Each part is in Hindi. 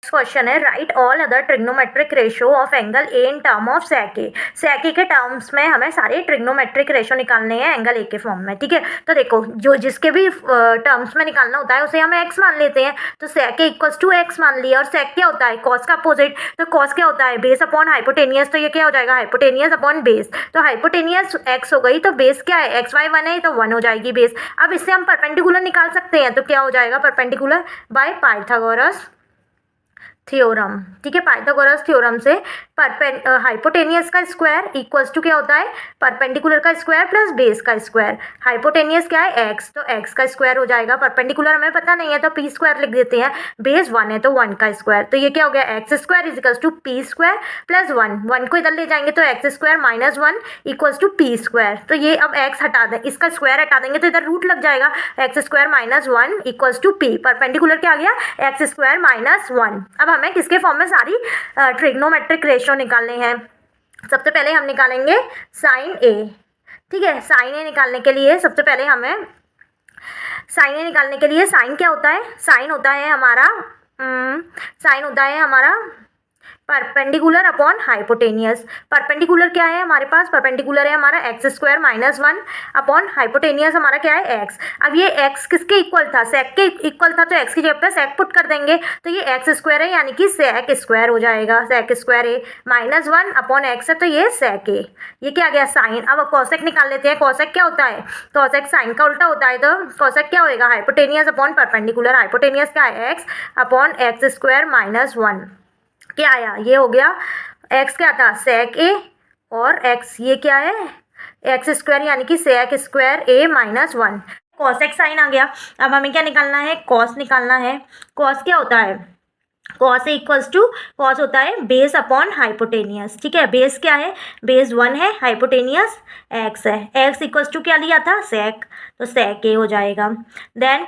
क्वेश्चन है, right all other trigonometric ratio of angle A in term of sec A. Sec A के टर्म्स में हमें सारे ट्रिग्नोमेट्रिक रेशियो निकालने हैं एंगल ए के फॉर्म में। ठीक है, तो देखो जो जिसके भी टर्म्स में निकालना होता है उसे हमें एक्स मान लेते हैं। तो सेक ए इक्वल्स टू एक्स मान लिया। और सेक क्या होता है? कॉस का अपोजिट। तो कॉस क्या होता है? Base upon hypotenuse. तो ये क्या हो जाएगा? Hypotenuse upon base. तो हाइपोटेनियस एक्स हो गई, तो बेस क्या है? एक्स वाई 1 है तो 1 हो जाएगी बेस। अब इससे हम परपेंडिकुलर निकाल सकते हैं, तो क्या हो जाएगा? Perpendicular by Pythagoras theorem. ठीक है, पाइथागोरस थ्योरम से हाइपोटेनियस का स्क्वायर इक्वल्स टू क्या होता है? परपेंडिकुलर का स्क्वायर प्लस बेस का स्क्वायर। हाइपोटेनियस क्या है? एक्स, तो एक्स का स्क्वायर हो जाएगा। परपेंडिकुलर हमें पता नहीं है तो पी स्क्वायर लिख देते हैं। बेस 1 है तो 1 का स्क्वायर। तो ये क्या हो गया? X square equals to p square plus 1। 1 को इधर ले जाएंगे तो x square minus 1 equals to p square. तो ये अब एक्स हटा दें, इसका स्क्वायर हटा देंगे तो इधर रूट लग जाएगा। X square minus 1 equals to p. Perpendicular क्या आ गया? X square minus 1। अब हमें किसके फॉर्म में सारी ट्रिग्नोमेट्रिक रेशियो निकालने हैं। सबसे पहले हम निकालेंगे साइन ए। ठीक है, साइन ए निकालने के लिए सबसे पहले हमें साइन क्या होता है? साइन होता है हमारा परपेंडिकुलर अपॉन हाइपोटेनियस। परपेंडिकुलर क्या है हमारे पास? परपेंडिकुलर है हमारा x square minus 1 upon hypotenuse हमारा क्या है? एक्स। अब ये एक्स किसके इक्वल था? सेक के इक्वल था, तो एक्स की जगह पे सेक पुट कर देंगे तो ये एक्स स्क्वायर है, यानी कि सेक स्क्वायर हो जाएगा। सेक square A minus 1 upon x है तो ये सेक ए। ये क्या आ गया? साइन। अब कॉसेक निकाल लेते हैं। कॉसेक क्या होता है? कॉसेक साइन का उल्टा होता है, तो कॉसेक क्या होएगा? Hypotenuse upon perpendicular. हाइपोटेनियस क्या है? X upon x square minus 1। क्या आया? ये हो गया। एक्स क्या था? सेक ए और एक्स ये क्या है? एक्स स्क्वायर, यानी कि sec square A minus 1। Cosec sign आ गया। अब हमें क्या निकालना है? कॉस निकालना है। कॉस क्या होता है? कॉस इक्वल्स टू कॉस होता है बेस अपॉन हाइपोटेनियस। ठीक है, बेस क्या है? बेस 1 है, हाइपोटेनियस एक्स है। एक्स इक्वल्स टू क्या लिया था? सेक, तो सेक ए हो जाएगा। देन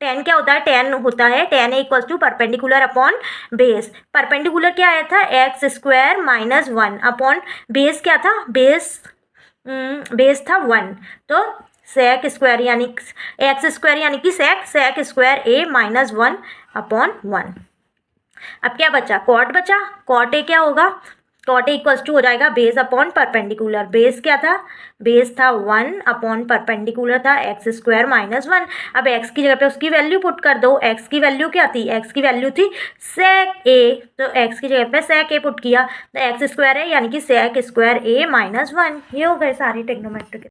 टेन क्या होता है? टेन होता है tan A equals to perpendicular upon base. Perpendicular क्या आया था? X square minus 1 upon base क्या था? बेस था 1, तो सेक स्क्वायर यानी एक्स स्क्वायर यानी कि sec square A minus 1 upon 1। अब क्या बचा? कॉट बचा। कॉट ए क्या होगा? कॉट ए इक्वल्स टू हो जाएगा बेस अपॉन परपेंडिकुलर। बेस क्या था? बेस था 1 अपॉन परपेंडिकुलर था एक्स स्क्वायर माइनस 1। अब एक्स की जगह पे उसकी वैल्यू पुट कर दो। एक्स की वैल्यू क्या थी? एक्स की वैल्यू थी सेक ए, तो एक्स की जगह पे सेक ए पुट किया तो एक्स स्क्वायर है, यानी कि सेक स्क्वायर ए माइनस 1। ये हो गए सारी ट्रिग्नोमेट्रिक।